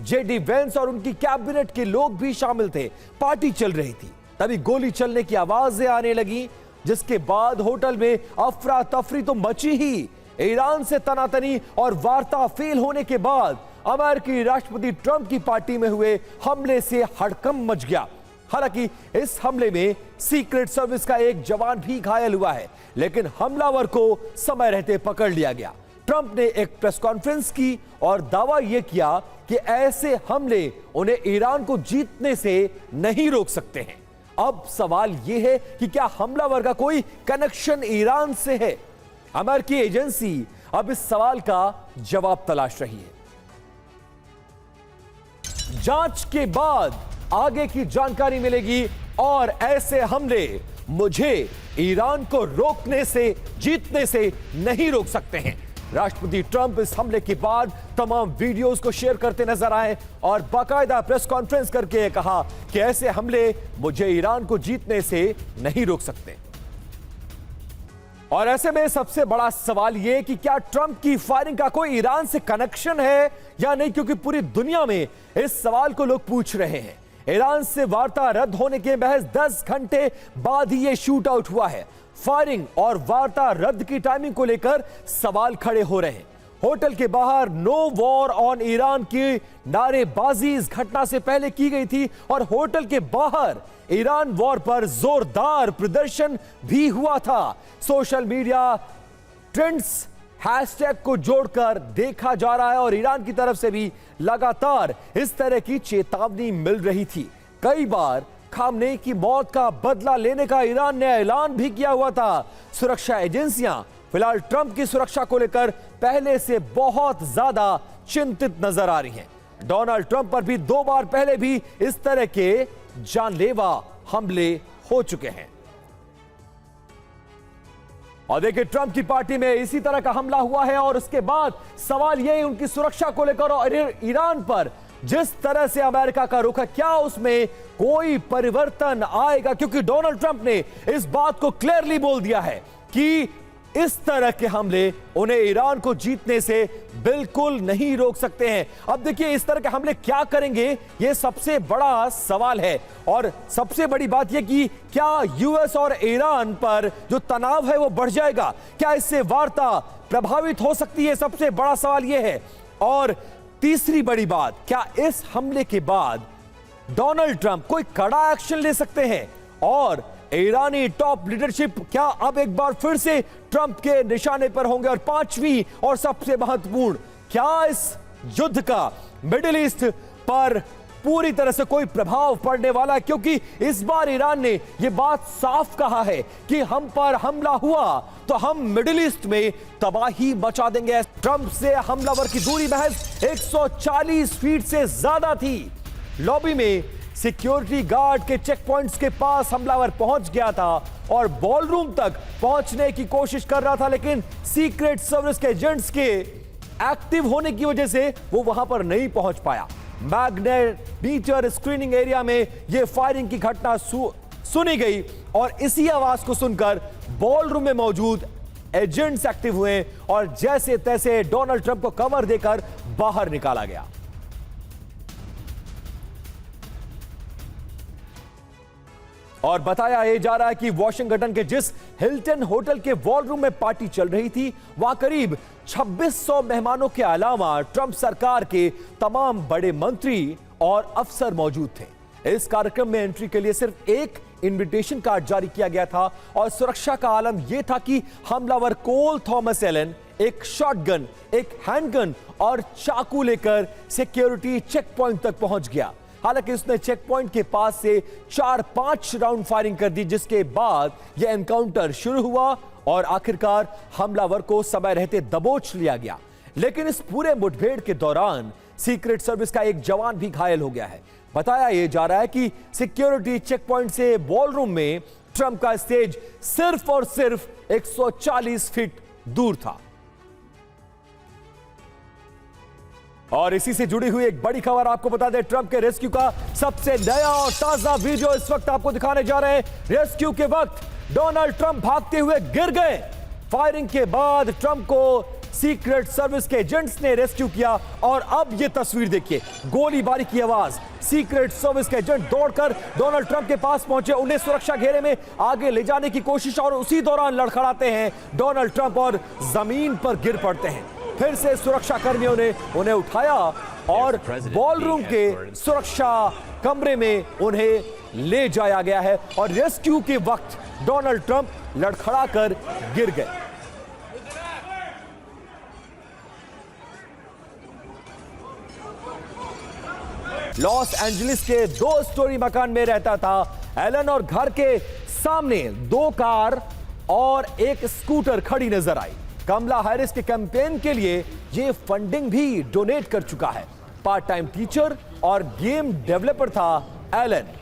JD Vance और उनकी cabinet के लोग भी शामिल थे। पार्टी चल रही थी, तभी गोली चलने की आवाजें आने लगी, जिसके बाद होटल में अफरा तफरी तो मची ही। ईरान से तनातनी और वार्ता फेल होने के बाद अमेरिकी राष्ट्रपति ट्रंप की पार्टी में हुए हमले से हड़कंप मच गया। हालांकि इस हमले में सीक्रेट सर्विस का एक जवान भी घायल हुआ है, लेकिन हमलावर को समय रहते पकड़ लिया गया। ट्रंप ने एक प्रेस कॉन्फ्रेंस की और दावा यह किया कि ऐसे हमले उन्हें ईरान को जीतने से नहीं रोक सकते हैं। अब सवाल यह है कि क्या हमलावर का कोई कनेक्शन ईरान से है? अमेरिकी एजेंसी अब इस सवाल का जवाब तलाश रही है। जांच के बाद आगे की जानकारी मिलेगी और ऐसे हमले मुझे ईरान को रोकने से, जीतने से नहीं रोक सकते हैं। राष्ट्रपति ट्रंप इस हमले के बाद तमाम वीडियोस को शेयर करते नजर आए और बाकायदा प्रेस कॉन्फ्रेंस करके कहा कि ऐसे हमले मुझे ईरान को जीतने से नहीं रोक सकते। और ऐसे में सबसे बड़ा सवाल यह कि क्या ट्रंप की फायरिंग का कोई ईरान से कनेक्शन है या नहीं, क्योंकि पूरी दुनिया में इस सवाल को लोग पूछ रहे हैं। ईरान से वार्ता रद्द होने के महज 10 घंटे बाद ही यह शूट आउट हुआ है। फायरिंग और वार्ता रद्द की टाइमिंग को लेकर सवाल खड़े हो रहे हैं। होटल के बाहर नो वॉर ऑन ईरान की नारेबाजी इस घटना से पहले की गई थी और होटल के बाहर ईरान वॉर पर जोरदार प्रदर्शन भी हुआ था। सोशल मीडिया ट्रेंड्स हैशटैग को जोड़कर देखा जा रहा है और ईरान की तरफ से भी लगातार इस तरह की चेतावनी मिल रही थी। कई बार खामनेई की मौत का बदला लेने का ईरान ने ऐलान भी किया हुआ था। सुरक्षा एजेंसियां फिलहाल ट्रंप की सुरक्षा को लेकर पहले से बहुत ज्यादा चिंतित नजर आ रही हैं। डोनाल्ड ट्रंप पर भी 2 बार पहले भी इस तरह के जानलेवा हमले हो चुके हैं। और देखिए, ट्रंप की पार्टी में इसी तरह का हमला हुआ है और उसके बाद सवाल यह उनकी सुरक्षा को लेकर और ईरान पर जिस तरह से अमेरिका का रुख है, क्या उसमें कोई परिवर्तन आएगा? क्योंकि डोनाल्ड ट्रंप ने इस बात को क्लियरली बोल दिया है कि इस तरह के हमले उन्हें ईरान को जीतने से बिल्कुल नहीं रोक सकते हैं। अब देखिए, इस तरह के हमले क्या करेंगे, यह सबसे बड़ा सवाल है। और सबसे बड़ी बात यह कि क्या यूएस और ईरान पर जो तनाव है वो बढ़ जाएगा? क्या इससे वार्ता प्रभावित हो सकती है? सबसे बड़ा सवाल यह है। और तीसरी बड़ी बात, क्या इस हमले के बाद डोनाल्ड ट्रंप कोई कड़ा एक्शन ले सकते हैं? और ईरानी टॉप लीडरशिप क्या अब एक बार फिर से ट्रंप के निशाने पर होंगे? और पांचवी और सबसे महत्वपूर्ण, क्या इस युद्ध का मिडिल ईस्ट पर पूरी तरह से कोई प्रभाव पड़ने वाला है? क्योंकि इस बार ईरान ने यह बात साफ कहा है कि हम पर हमला हुआ तो हम मिडिल ईस्ट में तबाही मचा देंगे। ट्रंप से हमलावर की दूरी महज 140 फीट से ज्यादा थी। लॉबी में सिक्योरिटी गार्ड के चेक पॉइंट्स के पास हमलावर पहुंच गया था और बॉलरूम तक पहुंचने की कोशिश कर रहा था, लेकिन सीक्रेट सर्विस के एजेंट्स के एक्टिव होने की वजह से वो वहां पर नहीं पहुंच पाया। मैग्नेटिक स्क्रीनिंग एरिया में यह फायरिंग की घटना सुनी गई और इसी आवाज को सुनकर बॉलरूम में मौजूद एजेंट्स एक्टिव हुए और जैसे तैसे डोनाल्ड ट्रंप को कवर देकर बाहर निकाला गया। और बताया यह जा रहा है कि वॉशिंगटन के जिस हिल्टन होटल के वॉलरूम में पार्टी चल रही थी, वहां करीब 2600 मेहमानों के अलावा ट्रंप सरकार के तमाम बड़े मंत्री और अफसर मौजूद थे। इस कार्यक्रम में एंट्री के लिए सिर्फ एक इनविटेशन कार्ड जारी किया गया था और सुरक्षा का आलम यह था कि हमलावर कोल थॉमस एलन एक शॉटगन, एक हैंडगन और चाकू लेकर सिक्योरिटी चेक पॉइंट तक पहुंच गया। हालांकि उसने चेक पॉइंट के पास से 4-5 राउंड फायरिंग कर दी, जिसके बाद यह एनकाउंटर शुरू हुआ और आखिरकार हमलावर को समय रहते दबोच लिया गया। लेकिन इस पूरे मुठभेड़ के दौरान सीक्रेट सर्विस का एक जवान भी घायल हो गया है। बताया यह जा रहा है कि सिक्योरिटी चेक पॉइंट से बॉलरूम में ट्रंप का स्टेज सिर्फ और सिर्फ 140 फीट दूर था। और इसी से जुड़ी हुई एक बड़ी खबर आपको बता दें, ट्रंप के रेस्क्यू का सबसे नया और ताजा वीडियो इस वक्त आपको दिखाने जा रहे हैं। रेस्क्यू के वक्त डोनाल्ड ट्रंप भागते हुए गिर गए। फायरिंग के बाद ट्रंप को सीक्रेट सर्विस के एजेंट्स ने रेस्क्यू किया। और अब यह तस्वीर देखिए, गोलीबारी की आवाज। सीक्रेट सर्विस के एजेंट दौड़कर डोनाल्ड ट्रंप के पास पहुंचे, उन्हें सुरक्षा घेरे में आगे ले जाने की कोशिश, और उसी दौरान लड़खड़ाते हैं डोनाल्ड ट्रंप और जमीन पर गिर पड़ते हैं। फिर से सुरक्षा कर्मियों ने उन्हें उठाया और बॉलरूम के सुरक्षा कमरे में उन्हें ले जाया गया है। और रेस्क्यू के वक्त डोनाल्ड ट्रंप लड़खड़ाकर गिर गए। लॉस एंजलिस के 2 स्टोरी मकान में रहता था एलन, और घर के सामने 2 कार और एक स्कूटर खड़ी नजर आई। कमला हैरिस के कैंपेन के लिए यह फंडिंग भी डोनेट कर चुका है। पार्ट टाइम टीचर और गेम डेवलपर था एलन।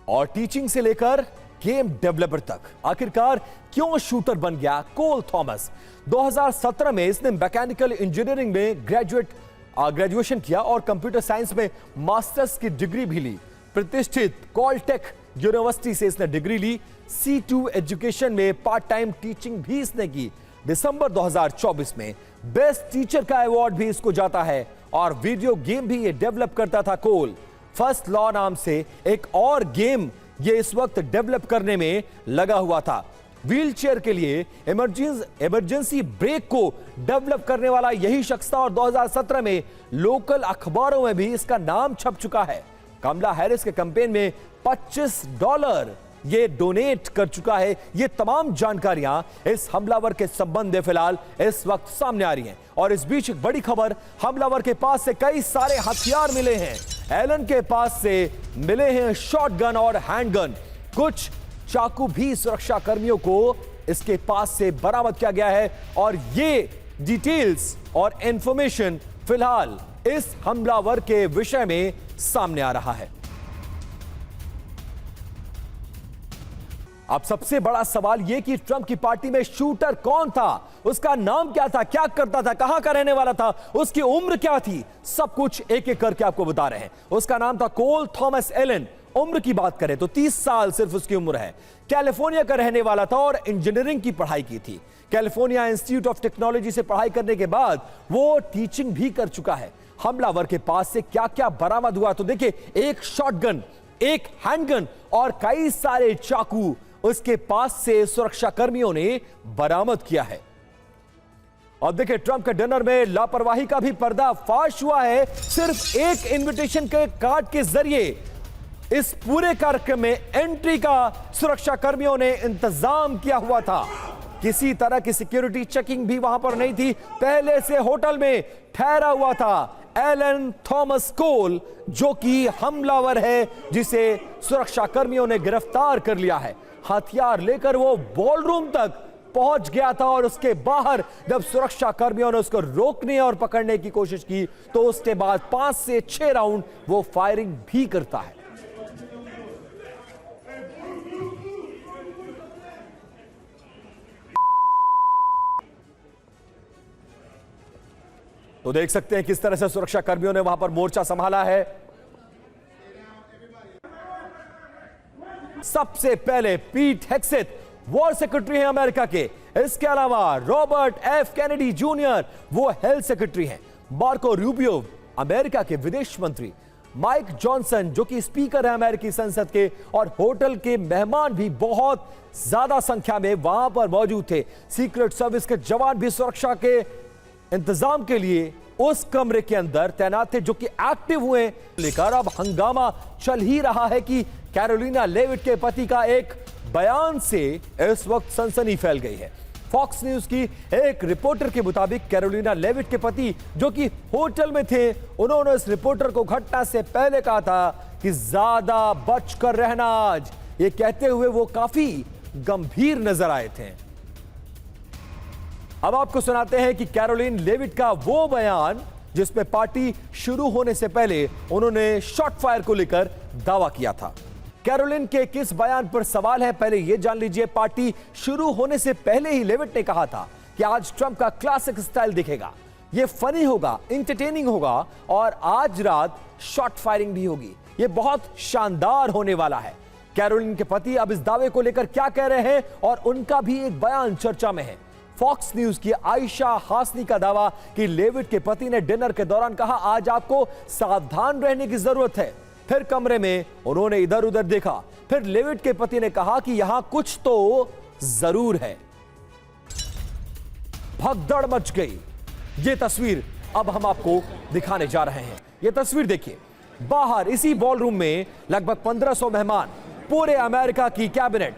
और टीचिंग से लेकर गेम डेवलपर तक आखिरकार क्यों शूटर बन गया कोल थॉमस? 2017 में इसने मैकेनिकल इंजीनियरिंग में ग्रेजुएशन किया और कंप्यूटर साइंस में मास्टर्स की डिग्री भी ली। प्रतिष्ठित कॉलटेक यूनिवर्सिटी से इसने डिग्री ली। C2 एजुकेशन में पार्ट टाइम टीचिंग भी इसने की। दिसंबर 2024 में बेस्ट टीचर का अवार्ड भी इसको जाता है। और वीडियो गेम भी ये डेवलप करता था कोल। फर्स्ट लॉ नाम से एक और गेम ये इस वक्त डेवलप करने में लगा हुआ था। व्हीलचेयर के लिए इमरजेंसी ब्रेक को डेवलप करने वाला यही शख्स था, और 2017 में लोकल अखबारों में भी इसका नाम छप चुका है। कमला हैरिस के कैंपेन में $25 ये डोनेट कर चुका है। ये तमाम जानकारियां इस हमलावर के संबंध में फिलहाल इस वक्त सामने आ रही हैं। और इस बीच एक बड़ी खबर, हमलावर के पास से कई सारे हथियार मिले हैं। एलन के पास से मिले हैं शॉटगन और हैंडगन। कुछ चाकू भी सुरक्षा कर्मियों को इसके पास से बरामद किया गया है। और ये डिटेल्स और इंफॉर्मेशन फिलहाल इस हमलावर के विषय में सामने आ रहा है। अब सबसे बड़ा सवाल यह कि ट्रंप की पार्टी में शूटर कौन था, उसका नाम क्या था, क्या करता था, कहां का रहने वाला था, उसकी उम्र क्या थी, सब कुछ एक एक करके आपको बता रहे हैं। उसका नाम था कोल थॉमस एलन। उम्र की बात करें तो 30 साल सिर्फ उसकी उम्र है। कैलिफोर्निया का रहने वाला था और इंजीनियरिंग की पढ़ाई की थी। कैलिफोर्निया इंस्टीट्यूट ऑफ टेक्नोलॉजी से पढ़ाई करने के बाद वो टीचिंग भी कर चुका है। हमलावर के पास से क्या क्या बरामद हुआ तो देखिए, एक शॉटगन, एक हैंडगन और कई सारे चाकू उसके पास से सुरक्षा कर्मियों ने बरामद किया है। और देखिए, ट्रंप के डिनर में लापरवाही का भी पर्दाफाश हुआ है। सिर्फ एक इनविटेशन के कार्ड के जरिए इस पूरे कार्यक्रम में एंट्री का सुरक्षा कर्मियों ने इंतजाम किया हुआ था। किसी तरह की सिक्योरिटी चेकिंग भी वहां पर नहीं थी। पहले से होटल में ठहरा हुआ था एलन थॉमस कोल, जो कि हमलावर है जिसे सुरक्षा कर्मियों ने गिरफ्तार कर लिया है। हथियार लेकर वो बॉलरूम तक पहुंच गया था और उसके बाहर जब सुरक्षा कर्मियों ने उसको रोकने और पकड़ने की कोशिश की तो उसके बाद 5 से 6 राउंड वो फायरिंग भी करता है। तो देख सकते हैं किस तरह से सुरक्षा कर्मियों ने वहां पर मोर्चा संभाला है। सबसे पहले पीट हेग्सेथ वॉर सेक्रेटरी हैं अमेरिका के। इसके अलावा रॉबर्ट एफ कैनेडी जूनियर वो हेल्थ सेक्रेटरी हैं। मार्को रूबियो अमेरिका के विदेश मंत्री। माइक जॉनसन जो कि स्पीकर है अमेरिकी संसद के। और होटल के मेहमान भी बहुत ज्यादा संख्या में वहां पर मौजूद थे। सीक्रेट सर्विस के जवान भी सुरक्षा के इंतजाम के लिए उस कमरे के अंदर तैनात थे, जो कि एक्टिव हुए। लेकर अब हंगामा चल ही रहा है कि कैरोलिना लेविट के पति का एक बयान से इस वक्त सनसनी फैल गई है। फॉक्स न्यूज की एक रिपोर्टर के मुताबिक कैरोलिना लेविट के पति जो कि होटल में थे, उन्होंने इस रिपोर्टर को घटना से पहले कहा था कि ज्यादा बचकर रहना आज। ये कहते हुए वो काफी गंभीर नजर आए थे। अब आपको सुनाते हैं कि कैरोलिन लेविट का वो बयान जिसमें पार्टी शुरू होने से पहले उन्होंने शॉट फायर को लेकर दावा किया था। कैरोलिन के किस बयान पर सवाल है, पहले यह जान लीजिए। पार्टी शुरू होने से पहले ही लेविट ने कहा था कि आज ट्रंप का क्लासिक स्टाइल दिखेगा, यह फनी होगा, इंटरटेनिंग होगा और आज रात शॉट फायरिंग भी होगी। ये बहुत शानदार होने वाला है। कैरोलिन के पति अब इस दावे को लेकर क्या कह रहे हैं और उनका भी एक बयान चर्चा में है। फॉक्स न्यूज की आयशा हासनी का दावा कि लेविट के पति ने डिनर के दौरान कहा, आज आपको सावधान रहने की जरूरत है। फिर कमरे में उन्होंने इधर उधर देखा। फिर लेविट के पति ने कहा कि यहां कुछ तो जरूर है। भगदड़ मच गई। ये तस्वीर अब हम आपको दिखाने जा रहे हैं। ये तस्वीर देखिए, बाहर इसी बॉलरूम में लगभग 1500 मेहमान, पूरे अमेरिका की कैबिनेट,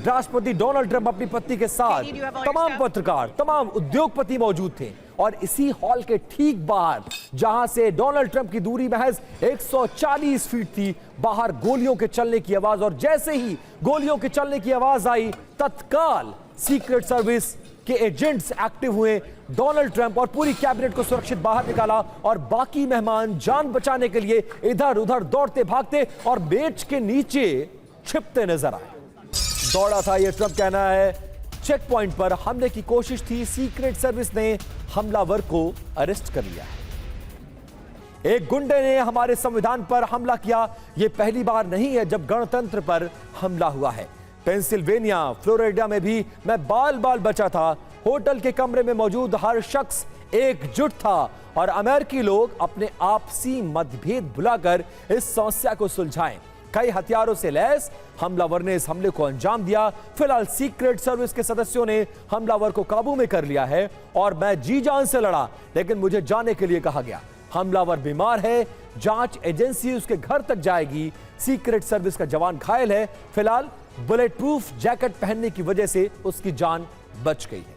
राष्ट्रपति डोनाल्ड ट्रंप अपनी पत्नी के साथ, तमाम पत्रकार, तमाम उद्योगपति मौजूद थे। और इसी हॉल के ठीक बाहर, जहां से डोनाल्ड ट्रंप की दूरी महज 140 फीट थी, बाहर गोलियों के चलने की आवाज। और जैसे ही गोलियों के चलने की आवाज आई, तत्काल सीक्रेट सर्विस के एजेंट्स एक्टिव हुए। डोनाल्ड ट्रंप और पूरी कैबिनेट को सुरक्षित बाहर निकाला और बाकी मेहमान जान बचाने के लिए इधर उधर दौड़ते भागते और बेंच के नीचे छिपते नजर आए। दौड़ा था, यह ट्रंप कहना है। चेक पॉइंट पर हमले की कोशिश थी, सीक्रेट सर्विस ने हमलावर को अरेस्ट कर लिया है। एक गुंडे ने हमारे संविधान पर हमला किया। यह पहली बार नहीं है जब गणतंत्र पर हमला हुआ है। पेंसिल्वेनिया, फ्लोरिडा में भी मैं बाल बाल बचा था। होटल के कमरे में मौजूद हर शख्स एकजुट था और अमेरिकी लोग अपने आपसी मतभेद भुलाकर इस समस्या को सुलझाएं। कई हथियारों से लैस हमलावर ने इस हमले को अंजाम दिया। फिलहाल सीक्रेट सर्विस के सदस्यों ने हमलावर को काबू में कर लिया है और मैं जी जान से लड़ा, लेकिन मुझे जाने के लिए कहा गया। हमलावर बीमार है, जांच एजेंसी उसके घर तक जाएगी। सीक्रेट सर्विस का जवान घायल है। फिलहाल बुलेट प्रूफ जैकेट पहनने की वजह से उसकी जान बच गई है।